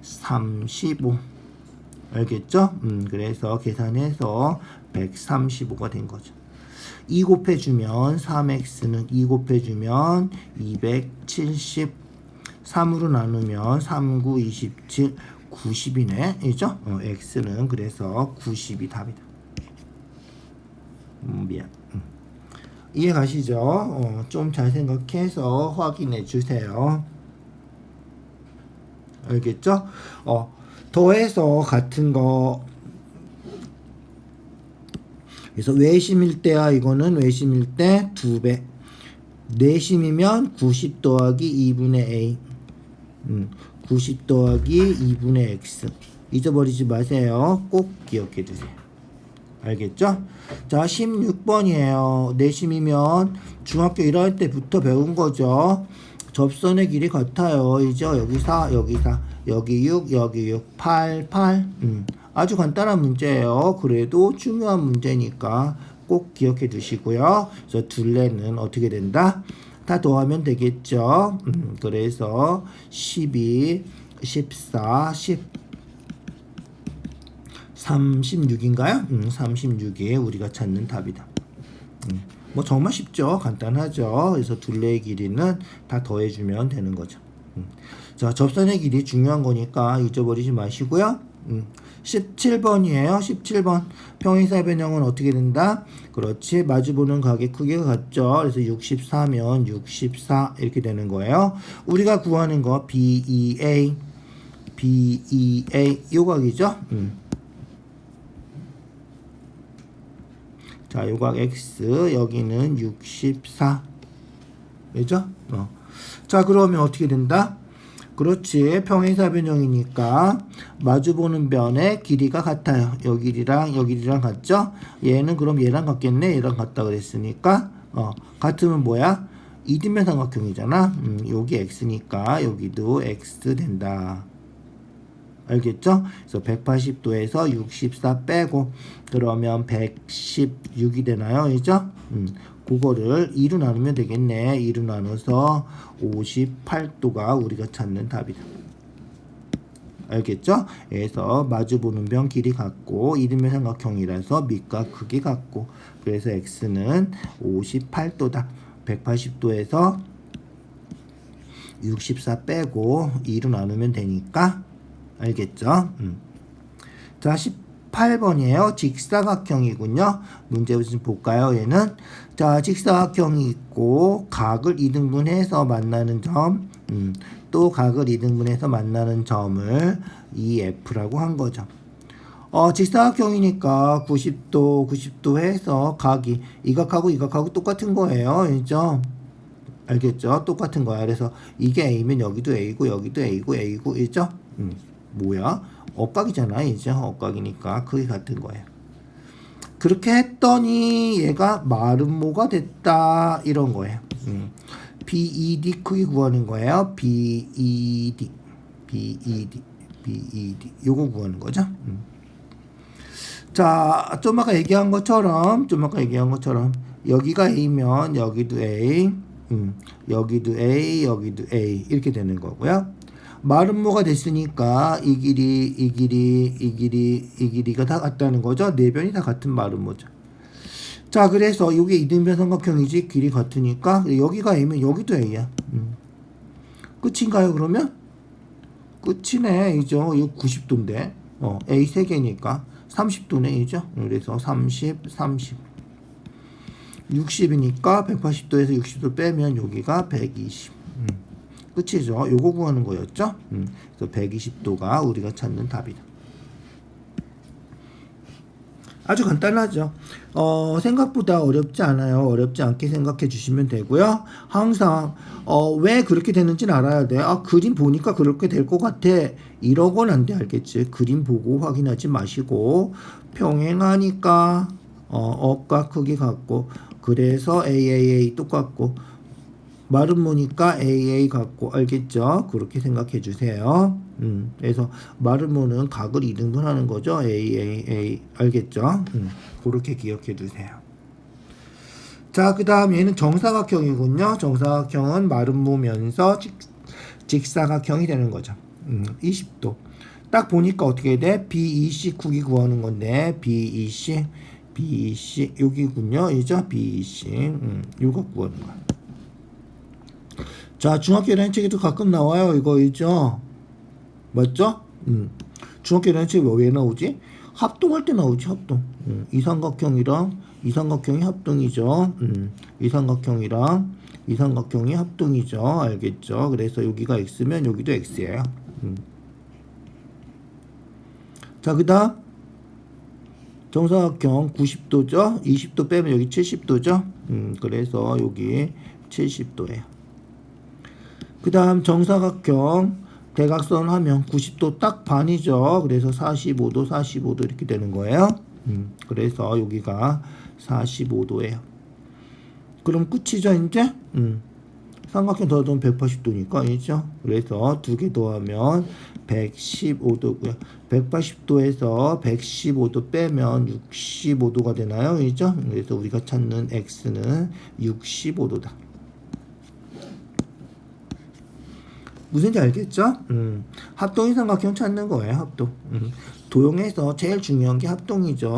Speaker 1: 135 알겠죠? 그래서 계산해서 135가 된 거죠. 2 곱해주면 3x는 2 곱해주면 270 3으로 나누면 3, 9, 27 90이네 이죠? x는 그래서 90이 답이다. 미안. 이해 가시죠? 좀 잘 생각해서 확인해 주세요. 알겠죠? 더해서 같은 거 그래서 외심일 때야 이거는 외심일 때 2배 내심이면 90 더하기 2분의 a 90 더하기 2분의 x 잊어버리지 마세요. 꼭 기억해 두세요. 알겠죠? 자 16번이에요. 내심이면 중학교 1학년 때부터 배운 거죠. 접선의 길이 같아요. 이죠? 여기 4 여기 4 여기 6 여기 6 8 8 아주 간단한 문제예요. 그래도 중요한 문제니까 꼭 기억해 두시고요. 그래서 둘레는 어떻게 된다? 다 더하면 되겠죠. 그래서 12, 14, 10, 36인가요? 36이 우리가 찾는 답이다. 뭐 정말 쉽죠. 간단하죠. 그래서 둘레의 길이는 다 더해주면 되는 거죠. 자, 접선의 길이 중요한 거니까 잊어버리지 마시고요. 17번이에요. 17번. 평행사의 변형은 어떻게 된다? 그렇지. 마주보는 각의 크기가 같죠. 그래서 64면 64 이렇게 되는 거예요. 우리가 구하는 거 BEA 요 각이죠. 자, 요각 X 여기는 64 그죠? 자, 그러면 어떻게 된다? 그렇지. 평행사 변형이니까 마주보는 변의 길이가 같아요. 여기 길이랑 같죠? 얘는 그럼 얘랑 같겠네. 얘랑 같다 그랬으니까 같으면 뭐야? 이등변 삼각형이잖아. 여기 x니까 여기도 x 된다. 알겠죠? 그래서 180도에서 64 빼고 그러면 116이 되나요? 그죠? 그거를 2로 나누면 되겠네. 2로 나눠서 58도가 우리가 찾는 답이다. 알겠죠? 그래서 마주보는 변 길이 같고 이등변 삼각형이라서 밑과 크기 같고 그래서 x는 58도다. 180도에서 64 빼고 2로 나누면 되니까 알겠죠? 자 18번이에요. 직사각형이군요. 문제 좀 볼까요? 얘는 자 직사각형이 있고 각을 2등분해서 만나는 점 또 각을 2등분해서 만나는 점을 EF라고 한 거죠. 직사각형이니까 90도 해서 각이 이 각하고 이 각하고 똑같은 거예요. 그죠? 알겠죠? 똑같은 거야. 그래서 이게 A면 여기도 A고 여기도 A고 A고 그죠? 뭐야? 억각이잖아. 이제 억각이니까 크기 같은 거예요. 그렇게 했더니 얘가 마름모가 됐다 이런 거예요. BED 크기 구하는 거예요. BED 요거 구하는 거죠. 자, 좀 아까 얘기한 것처럼 여기가 A면 여기도 A, 여기도 A, 여기도 A 이렇게 되는 거고요. 마름모가 됐으니까 이 길이가 다 같다는 거죠. 네 변이 다 같은 마름모죠. 자, 그래서 이게 이등변 삼각형이지 길이 같으니까 여기가 A면 여기도 A야. 끝인가요? 그러면 끝이네. 이죠. 이거 90도인데 A 3개니까 30도네. 이죠. 그래서 30 60이니까 180도에서 60도 빼면 여기가 120. 끝이죠. 요거 구하는 거였죠. 그래서 120도가 우리가 찾는 답이다. 아주 간단하죠. 생각보다 어렵지 않아요. 어렵지 않게 생각해 주시면 되고요. 항상 왜 그렇게 되는지는 알아야 돼. 그림 보니까 그렇게 될 것 같아. 이러고는 안 돼. 알겠지? 그림 보고 확인하지 마시고 평행하니까 업과 크기 같고 그래서 AAA 똑같고 마름모니까 AA 같고 알겠죠? 그렇게 생각해 주세요. 그래서 마름모는 각을 2등분 하는 거죠. AAA 알겠죠? 그렇게 기억해 두세요. 자, 그 다음 얘는 정사각형이군요. 정사각형은 마름모면서 직사각형이 되는 거죠. 20도. 딱 보니까 어떻게 돼? BEC 크기 구하는 건데 BEC 여기군요. 이죠? BEC 요거 구하는 거야. 자, 중학교 렌책에도 가끔 나와요. 이거 있죠? 맞죠? 중학교 렌책이 왜 나오지? 합동할 때 나오지, 합동. 이삼각형이 합동이죠. 이삼각형이 합동이죠. 알겠죠? 그래서 여기가 x면 여기도 x예요. 자, 그 다음 정사각형 90도죠. 20도 빼면 여기 70도죠. 그래서 여기 70도예요. 그 다음 정사각형 대각선 하면 90도 딱 반이죠. 그래서 45도 이렇게 되는 거예요. 그래서 여기가 45도예요. 그럼 끝이죠, 이제? 삼각형 더하면 180도니까, 이죠? 그래서 두 개 더하면 115도고요. 180도에서 115도 빼면 65도가 되나요? 이죠? 그래서 우리가 찾는 x는 65도다. 무슨지 알겠죠? 합동인 삼각형 찾는 거예요. 합동. 도형에서 제일 중요한 게 합동이죠.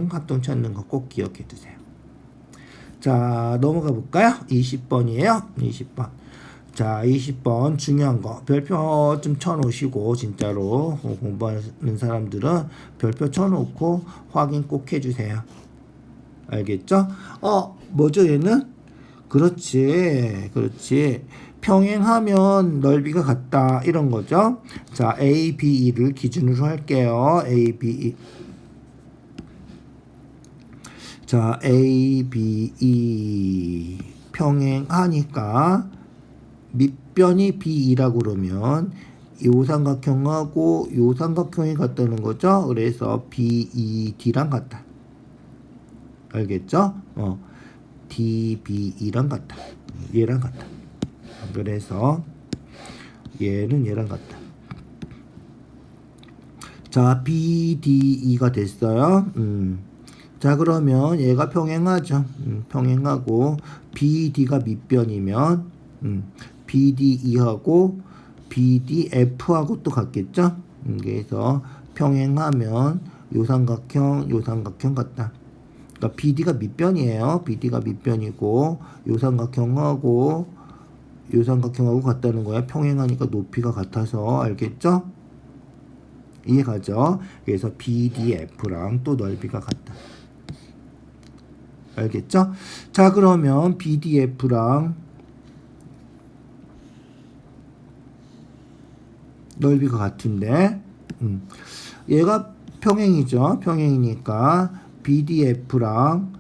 Speaker 1: 합동 찾는 거 꼭 기억해 두세요. 자, 넘어가 볼까요? 20번이에요. 20번. 자, 20번 중요한 거. 별표 좀 쳐놓으시고 진짜로 공부하는 사람들은 별표 쳐놓고 확인 꼭 해주세요. 알겠죠? 뭐죠 얘는? 그렇지. 평행하면 넓이가 같다 이런 거죠. 자, ABE를 기준으로 할게요. ABE. 자, ABE 평행하니까 밑변이 BE라고 그러면 요 삼각형하고 요 삼각형이 같다는 거죠. 그래서 BED랑 같다. 알겠죠? DBE랑 같다. 얘랑 같다. 그래서 얘는 얘랑 같다. 자, BDE가 됐어요. 자, 그러면 얘가 평행하죠. 평행하고 BD가 밑변이면 BDE하고 BDF하고 또 같겠죠. 그래서 평행하면 요 삼각형 같다. 그러니까 BD가 밑변이에요. BD가 밑변이고 요 삼각형하고 같다는 거야. 평행하니까 높이가 같아서 알겠죠? 이해가죠? 그래서 BDF랑 또 넓이가 같다. 알겠죠? 자, 그러면 BDF랑 넓이가 같은데 얘가 평행이죠. 평행이니까 BDF랑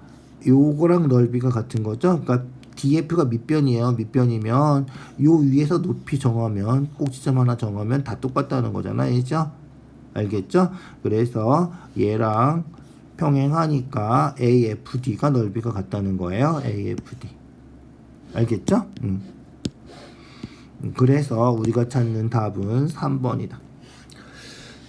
Speaker 1: 요거랑 넓이가 같은 거죠. 그러니까 DF가 밑변이에요. 밑변이면 요 위에서 높이 정하면 꼭지점 하나 정하면 다 똑같다는 거잖아요. 알겠죠? 그래서 얘랑 평행하니까 AFD가 넓이가 같다는 거예요. AFD. 알겠죠? 그래서 우리가 찾는 답은 3번이다.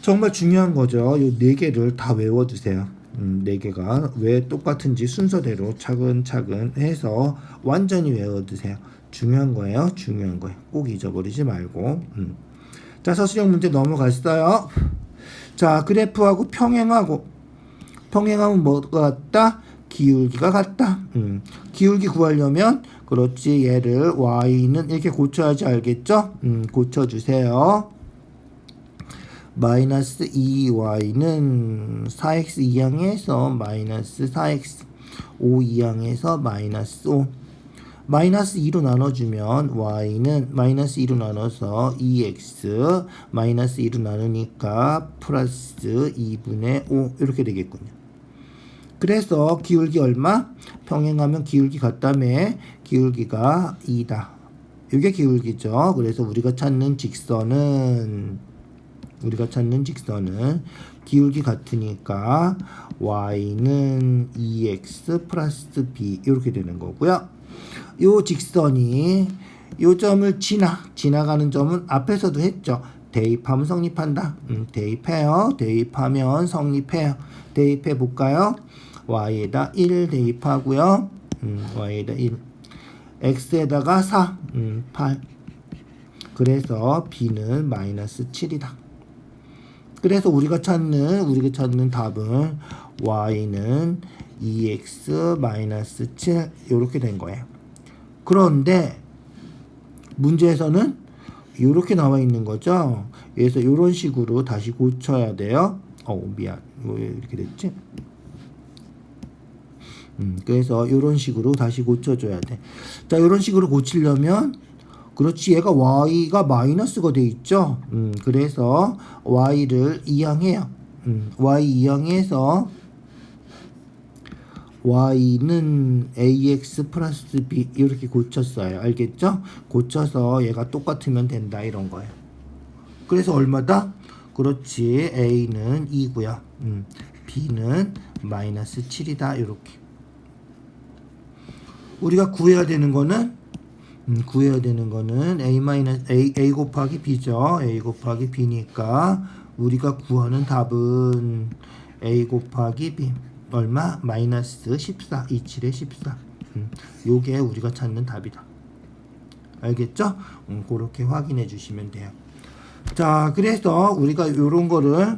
Speaker 1: 정말 중요한 거죠. 요 4개를 다 외워두세요. 4개가 왜 똑같은지 순서대로 차근차근 해서 완전히 외워두세요. 중요한 거예요. 꼭 잊어버리지 말고. 자, 서술형 문제 넘어갔어요. 자, 그래프하고 평행하면 뭐가 같다? 기울기가 같다. 기울기 구하려면 그렇지, 얘를 y는 이렇게 고쳐야지. 알겠죠? 고쳐주세요. 마이너스 2y는 4x 이항해서 마이너스 4x. 5 이항에서 마이너스 5. 마이너스 2로 나눠주면 y는 마이너스 2로 나눠서 2x 마이너스 2로 나누니까 플러스 2분의 5 이렇게 되겠군요. 그래서 기울기 얼마? 평행하면 기울기 같다며 기울기가 2다. 이게 기울기죠. 그래서 우리가 찾는 직선은 기울기 같으니까 y는 2x 플러스 b 이렇게 되는 거고요. 요 직선이 요 점을 지나가는 점은 앞에서도 했죠. 대입하면 성립한다. 대입해요. 대입하면 성립해요. 대입해 볼까요? y에다 1 대입하고요. y에다 1. x에다가 4. 8. 그래서 b는 마이너스 7이다. 그래서 우리가 찾는 답은 y는 2x 마이너스 7 이렇게 된 거예요. 그런데 문제에서는 이렇게 나와 있는 거죠. 그래서 이런 식으로 다시 고쳐야 돼요. 미안. 왜 이렇게 됐지? 그래서 이런 식으로 다시 고쳐줘야 돼. 자, 이런 식으로 고치려면 그렇지, 얘가 y가 마이너스가 돼 있죠. 그래서 y를 이항해요. y 이항해서 y는 ax 플러스 b 이렇게 고쳤어요. 알겠죠? 고쳐서 얘가 똑같으면 된다 이런 거예요. 그래서 얼마다? 그렇지, a는 2고요. b는 마이너스 7이다 이렇게. 우리가 구해야 되는 거는 a 곱하기 b죠. a 곱하기 b니까 우리가 구하는 답은 a 곱하기 b 얼마? 마이너스 14. 27에 14. 요게 우리가 찾는 답이다. 알겠죠? 그렇게 확인해 주시면 돼요. 자, 그래서 우리가 요런 거를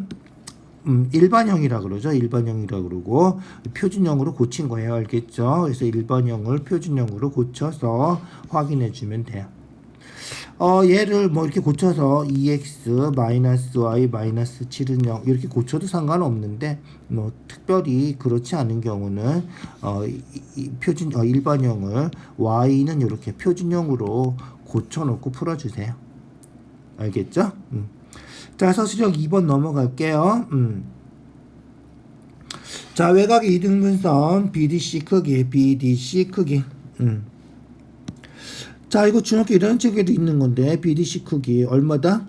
Speaker 1: 일반형이라 그러죠. 일반형이라 그러고 표준형으로 고친 거예요. 알겠죠? 그래서 일반형을 표준형으로 고쳐서 확인해 주면 돼요. 얘를 뭐 이렇게 고쳐서 2x 마이너스 y 마이너스 7은 0 이렇게 고쳐도 상관없는데 뭐 특별히 그렇지 않은 경우는 일반형을 y는 이렇게 표준형으로 고쳐놓고 풀어주세요. 알겠죠? 자, 서술형 2번 넘어갈게요. 자, 외곽의 이등분선 BDC 크기. 자, 이거 중학교 1학년 책에도 있는 건데 BDC 크기 얼마다?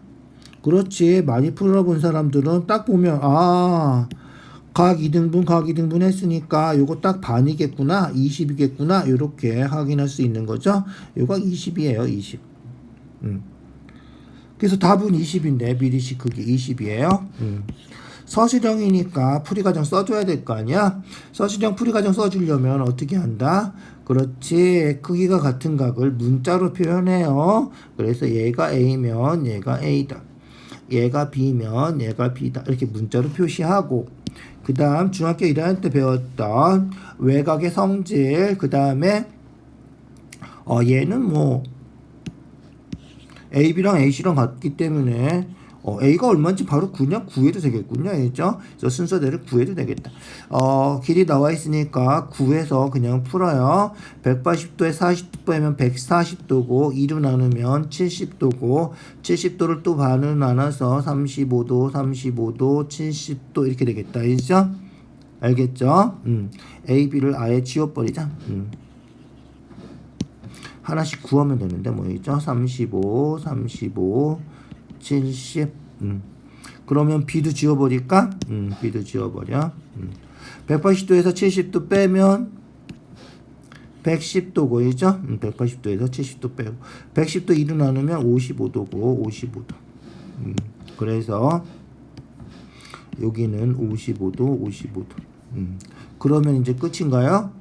Speaker 1: 그렇지, 많이 풀어본 사람들은 딱 보면 각 2등분 했으니까 요거 딱 반이겠구나, 20이겠구나 이렇게 확인할 수 있는 거죠. 요거 20이에요. 20. 그래서 답은 20인데 BDC 크기 20이에요. 서술형이니까 풀이과정 써줘야 될 거 아니야. 서술형 풀이과정 써주려면 어떻게 한다? 그렇지, 크기가 같은 각을 문자로 표현해요. 그래서 얘가 A면 얘가 A다, 얘가 B면 얘가 B다 이렇게 문자로 표시하고, 그 다음 중학교 1학년 때 배웠던 외곽의 성질, 그 다음에 얘는 뭐 AB랑 AC랑 같기 때문에 A가 얼마인지 바로 그냥 구해도 되겠군요. 알죠? 그래서 순서대로 구해도 되겠다. 길이 나와 있으니까 구해서 그냥 풀어요. 180도에 40도 빼면 140도고 2로 나누면 70도고 70도를 또 반으로 나눠서 35도 70도 이렇게 되겠다. 알죠? 알겠죠? A, B를 아예 지워버리자. 하나씩 구하면 되는데 뭐있죠? 35, 70. 그러면 B도 지워버릴까? B도 지워버려. 180도에서 70도 빼면 110도고, 그죠? 180도에서 70도 빼고 110도 2로 나누면 55도고 55도. 그래서 여기는 55도. 그러면 이제 끝인가요?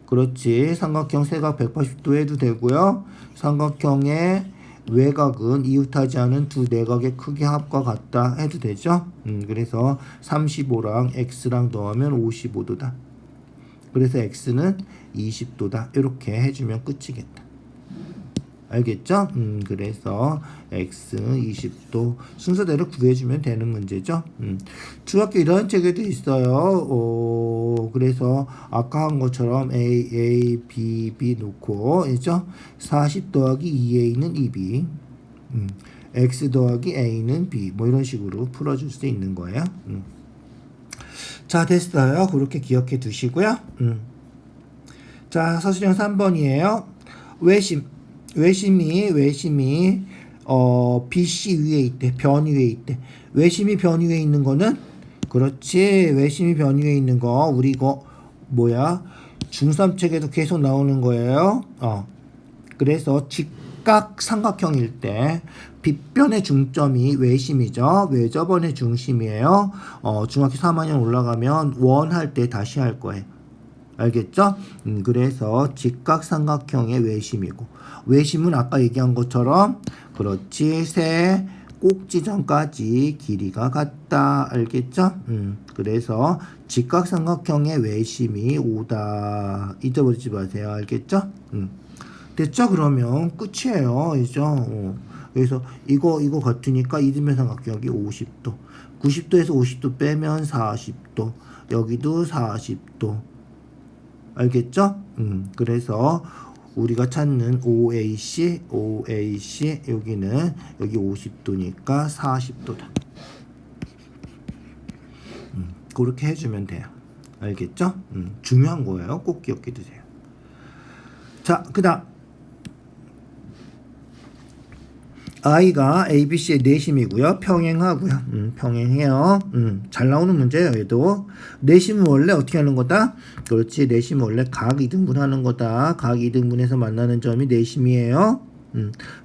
Speaker 1: 그렇지. 삼각형 세각 180도 해도 되고요. 삼각형의 외곽은 이웃하지 않은 두 내각의 크기 합과 같다 해도 되죠. 그래서 35랑 x랑 더하면 55도다. 그래서 x는 20도다. 이렇게 해주면 끝이겠다. 알겠죠? 그래서 x 20도 순서대로 구해주면 되는 문제죠. 중학교 이런 책에도 있어요. 그래서 아까 한 것처럼 a, b, b 놓고, 있죠? 40 더하기 2a는 2b, x 더하기 a는 b, 뭐 이런 식으로 풀어줄 수 있는 거예요. 자, 됐어요. 그렇게 기억해 두시고요. 자, 서술형 3번이에요. 외심이 BC 위에 있대. 변 위에 있대. 외심이 변 위에 있는 거는, 그렇지, 외심이 변 위에 있는 거 우리 이거 뭐야, 중3 책에도 계속 나오는 거예요. 그래서 직각 삼각형일 때 빗변의 중점이 외심이죠. 외접원의 중심이에요. 중학교 3학년 올라가면 원 할 때 다시 할 거예요. 알겠죠? 그래서 직각삼각형의 외심이고, 외심은 아까 얘기한 것처럼, 그렇지, 세 꼭지점까지 길이가 같다. 알겠죠? 그래서 직각삼각형의 외심이 5다. 잊어버리지 마세요. 알겠죠? 됐죠? 그러면 끝이에요. 그죠? 그래서 이거 같으니까 이등변 삼각형이 50도. 90도에서 50도 빼면 40도. 여기도 40도. 알겠죠? 그래서 우리가 찾는 OAC 여기는 여기 50도니까 40도다. 그렇게 해주면 돼요. 알겠죠? 중요한 거예요. 꼭 기억해 두세요. 자, 그 다음 i가 ABC의 내심이고요. 평행하고요. 평행해요. 잘 나오는 문제예요. 얘도. 내심은 원래 어떻게 하는 거다? 그렇지. 내심은 원래 각 이등분하는 거다. 각 이등분에서 만나는 점이 내심이에요.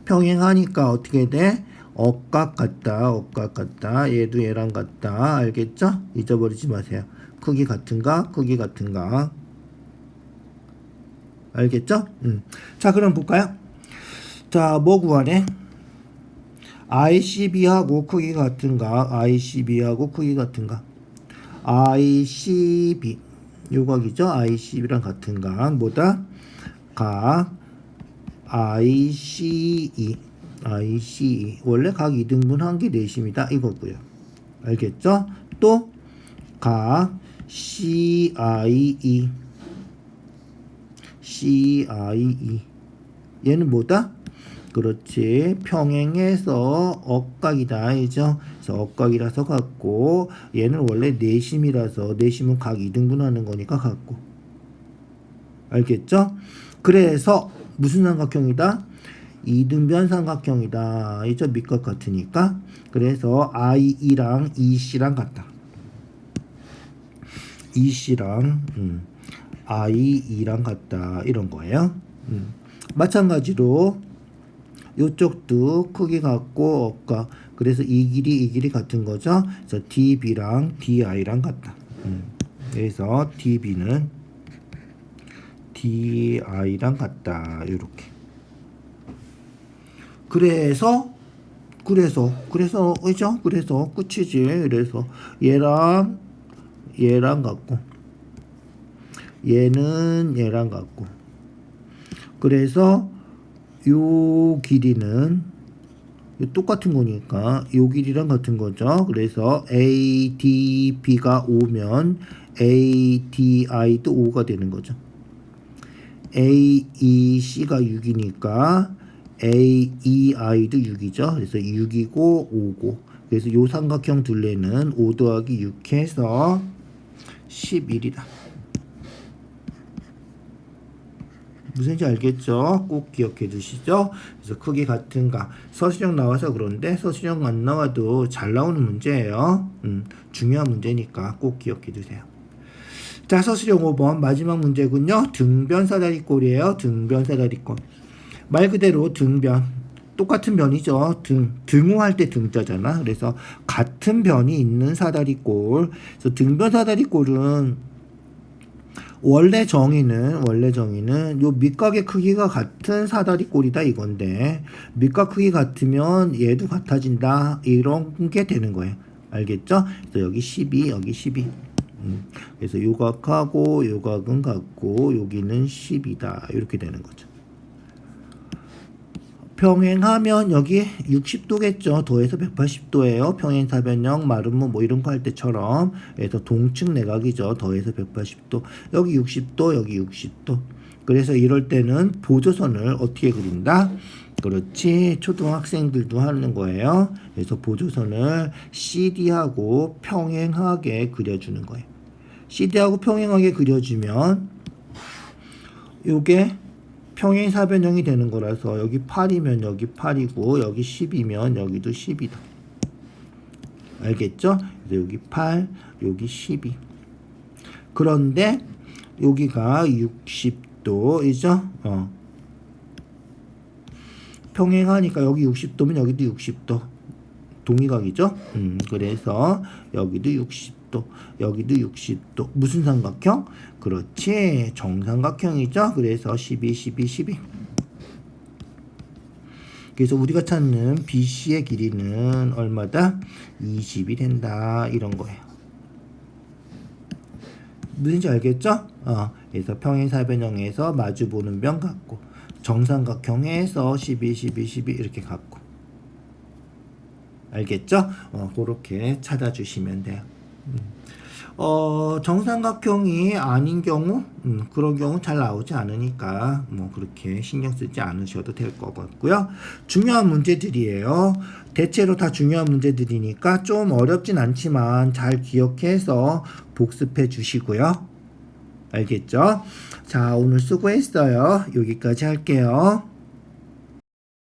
Speaker 1: 평행하니까 어떻게 돼? 억각 같다. 얘도 얘랑 같다. 알겠죠? 잊어버리지 마세요. 크기 같은가? 크기 같은가? 알겠죠? 자, 그럼 볼까요? 자, 뭐 구하래? ICB하고 크기 같은가? ICB하고 크기 같은가? ICB 요각이죠? ICB랑 같은가? 뭐다? 각 ICE 원래 각 2등분 한 개 내심이다 이거고요. 알겠죠? 또 각 CIE 얘는 뭐다? 그렇지. 평행해서 억각이다. 이죠? 그래서 억각이라서 같고, 얘는 원래 내심이라서, 내심은 각 2등분 하는 거니까 같고. 알겠죠? 그래서, 무슨 삼각형이다? 2등변 삼각형이다. 이죠? 밑각 같으니까. 그래서, IE랑 EC랑 같다. EC랑, IE랑 같다. 이런 거예요. 마찬가지로, 요쪽도 크기 같고 억각. 그래서 이 길이 같은 거죠. 그래서 DB랑 DI랑 같다. 그래서 DB는 DI랑 같다. 이렇게. 그래서 그죠? 그래서 끝이지. 그래서 얘랑 같고, 얘는 얘랑 같고. 그래서 요 길이는 똑같은 거니까 요 길이랑 같은 거죠. 그래서 ADB가 5면 ADI도 5가 되는 거죠. AEC가 6이니까 AEI도 6이죠. 그래서 6이고 5고. 그래서 요 삼각형 둘레는 5 더하기 6 해서 11이다. 무슨지 알겠죠? 꼭 기억해 두시죠? 그래서 크기 같은가. 서술형 나와서 그런데 서술형 안 나와도 잘 나오는 문제예요. 중요한 문제니까 꼭 기억해 두세요. 자, 서술형 5번 마지막 문제군요. 등변 사다리꼴이에요. 등변 사다리꼴. 말 그대로 등변. 똑같은 변이죠. 등호할 때 등자잖아. 그래서 같은 변이 있는 사다리꼴. 그래서 등변 사다리꼴은 원래 정의는 요 밑각의 크기가 같은 사다리꼴이다 이건데, 밑각 크기 같으면 얘도 같아진다 이런 게 되는 거예요. 알겠죠? 그래서 여기 12 여기 12. 그래서 요 각하고 요 각은 같고 여기는 10이다 이렇게 되는 거죠. 평행하면 여기 60도겠죠. 더해서 180도예요. 평행사변형, 마름모 뭐 이런 거 할 때처럼. 그래서 동측 내각이죠. 더해서 180도. 여기 60도, 여기 60도. 그래서 이럴 때는 보조선을 어떻게 그린다? 그렇지. 초등학생들도 하는 거예요. 그래서 보조선을 CD하고 평행하게 그려주는 거예요. CD하고 평행하게 그려주면 요게 평행사변형이 되는 거라서 여기 8이면 여기 8이고 여기 10이면 여기도 10이다. 알겠죠? 그래서 여기 8, 여기 12. 그런데 여기가 60도이죠? 평행하니까 여기 60도면 여기도 60도. 동의각이죠? 그래서 여기도 60도, 여기도 60도. 무슨 삼각형? 그렇지. 정삼각형이죠? 그래서 12, 12, 12. 그래서 우리가 찾는 BC의 길이는 얼마다? 20이 된다. 이런 거예요. 무슨지 알겠죠? 그래서 평행사변형에서 마주보는 변 같고 정삼각형에서 12, 12, 12 이렇게 갖고 알겠죠? 그렇게 찾아주시면 돼요. 정삼각형이 아닌 경우, 그런 경우 잘 나오지 않으니까, 뭐, 그렇게 신경 쓰지 않으셔도 될 것 같고요. 중요한 문제들이에요. 대체로 다 중요한 문제들이니까 좀 어렵진 않지만 잘 기억해서 복습해 주시고요. 알겠죠? 자, 오늘 수고했어요. 여기까지 할게요.